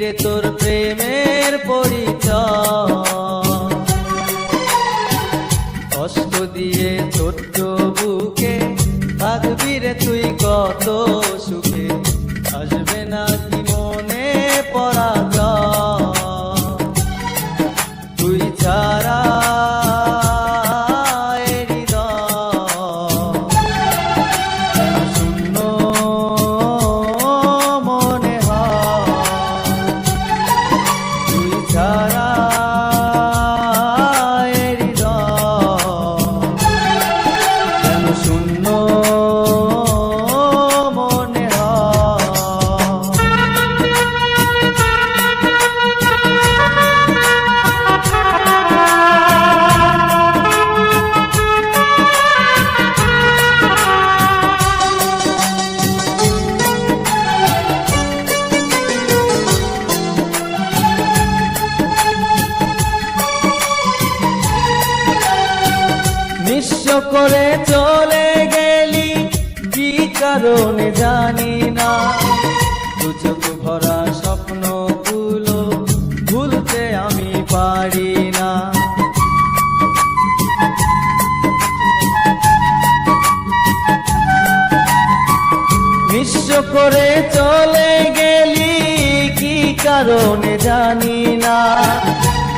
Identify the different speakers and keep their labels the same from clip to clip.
Speaker 1: রে তোর প্রেমের পরিচয়, কষ্ট দিয়ে ছোট্ট বুকে থাকবি রে তুই কত সুখে, আসবে না কি মনে পরাজয়, তুই ছাড়া নিঃস্ব করে চলে গেলি কি কারণে জানি না, দু চোখ ভরা স্বপ্নগুলো ভুলতে আমি পারি না, নিঃস্ব করে চলে গেলি কি কারণে জানি না,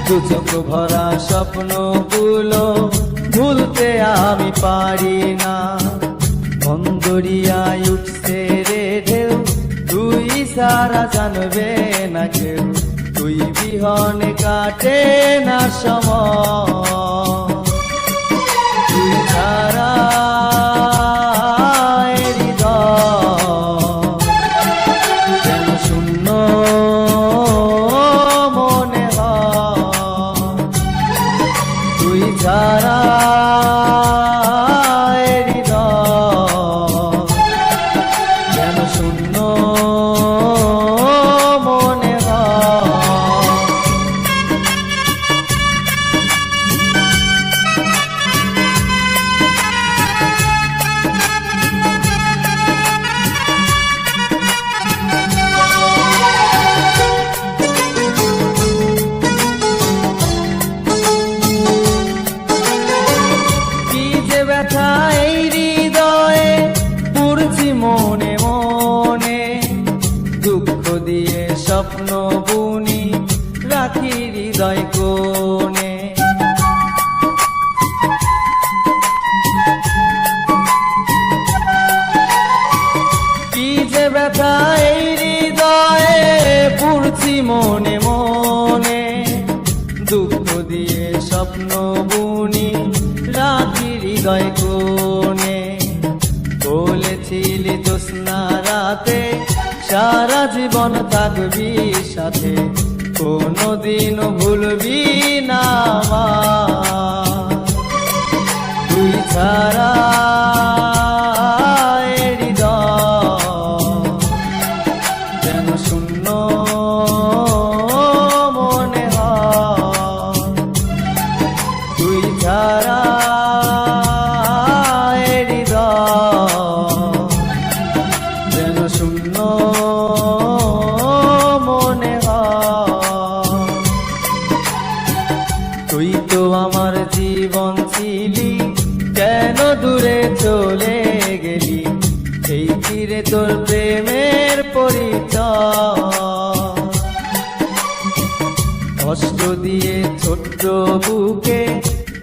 Speaker 1: দু চোখ ভরা স্বপ্নগুলো ভুলতে আমি পারি না, বন্দরিয়ায় উঠছে রে ঢেউ, তুই সারা জানবে না কেউ, তুই বিহনে কাটে না সময়, তুই সারা মনে মনে দুঃখ দিয়ে স্বপ্ন বুনি রাখি হৃদয় কোণে, কি যে ব্যথা এই হৃদয়ে পুড়ছি মনে মনে, দুঃখ দিয়ে স্বপ্ন বুনি রাখি হৃদয় কোণে, বলেছিলি জ্যোৎস্না রাতে সারা জীবন থাকবি সাথে, কোনদিন ভুলবি না তুই ছাড়া হৃদয় যেন শূন্য মনে হয়, তুই ছাড়া তুই তো আমার জীবন ছিলি, কেন দূরে চলে গেলি, এই তীরে তোর প্রেমের পরিচয়, কষ্ট দিয়ে ছোট্ট বুকে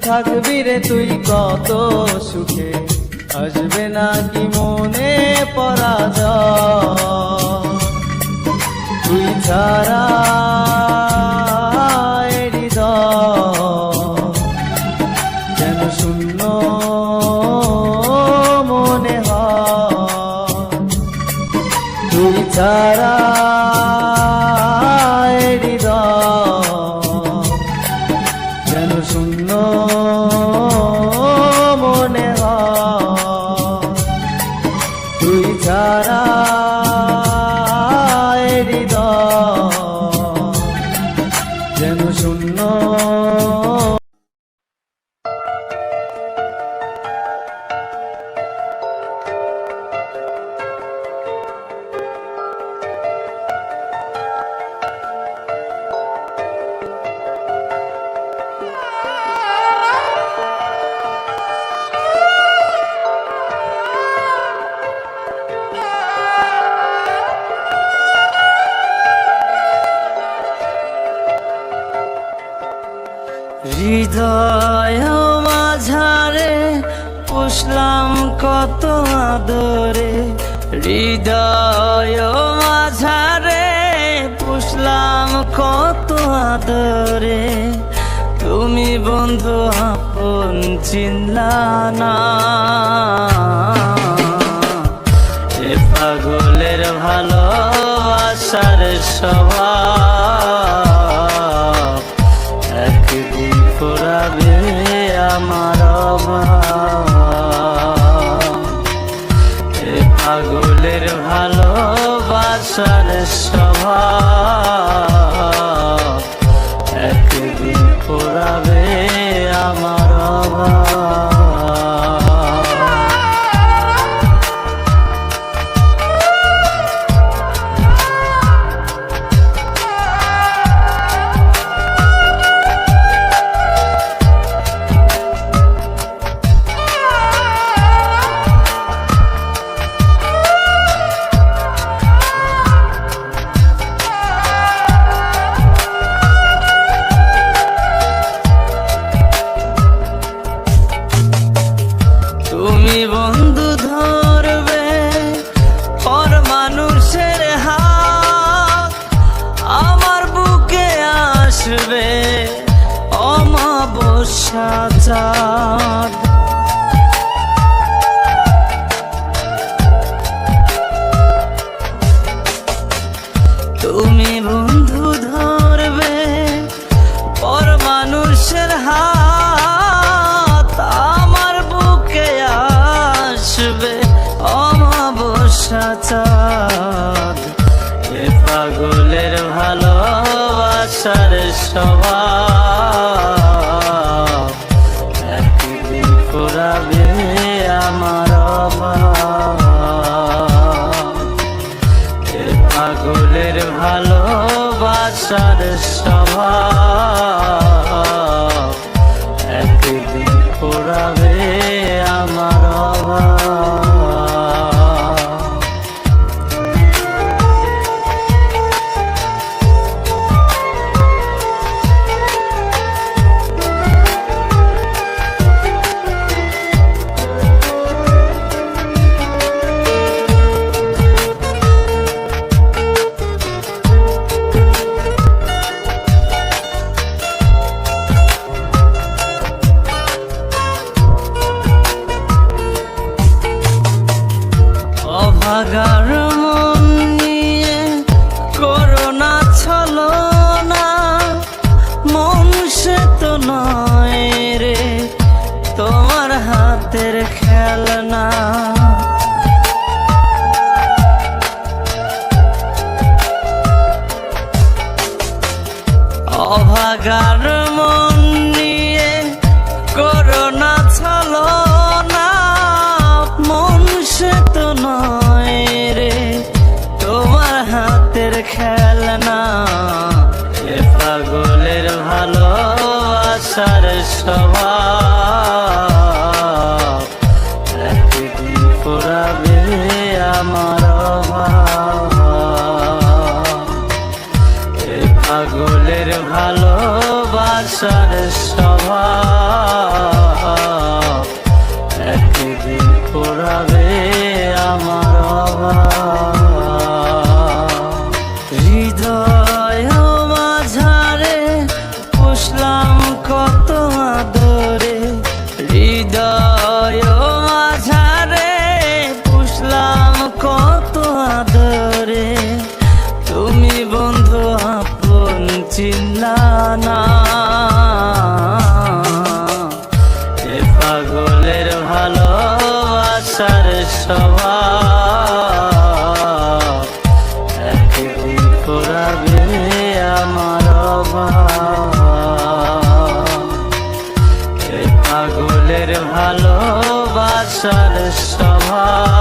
Speaker 1: থাকবি রে তুই কত সুখে, আসবে না কি মনে পরাজয়, তুই ছাড়া শূন্য মনে হয়, তুই ছাড়া হৃদয় যেন শূন্য মনে হয়, তুই ছাড়া হৃদয় যেন শূন্য। হৃদয় মাঝারে পুষলাম কত আদরে, হৃদয় মাঝারে পুষলাম কত আদরে, তুমি বন্ধু আপন চিনলা না। এ পাগলের ভালোবাসার স্বভাব একদিন ফুরাবে আমার অভাব। এ পাগলের ভালোবাসার স্বভাব একদিন ফুরাবে আমার অভাব। তুমি বন্ধু ধরবে পর মানুষের হাত, আমার বুকে আসবে অমাবস্যা চাঁদ। তুমি বন্ধু ধরবে পর মানুষের হাত, আমার বুকে আসবে অমাবস্যা চাঁদ। এ পাগলের ভালোবাসার স্বভাব একদিন ফুরাবে আমার অভাব। এ পাগলের ভালোবাসার স্বভাব একদিন ফুরাবে আমার অভাব। অভাগার মন নিয়ে করোনা ছলনা, মন সে তো নয় রে তোমার হাতের খেলনা। অভাগার মন নিয়ে করোনা ছলনা, মন সে তো নয় রে তোমার হাতের খেলনা। এ পাগলের ভালোবাসার স্বভাব একদিন ফুরাবে আমার অভাব। এ পাগলের ভালোবাসার স্বভাব একদিন ফুরাবে আমার অভাব। হৃদয় মাঝারে পুষলাম কত আদরে, হৃদয় মাঝারে পুষলাম কত আদরে, তুমি বন্ধু আপন চিনলা না। এ পাগলের ভালোবাসার স্বভাব একদিন ফুরাবে আমার অভাব। এ পাগলের ভালোবাসার স্বভাব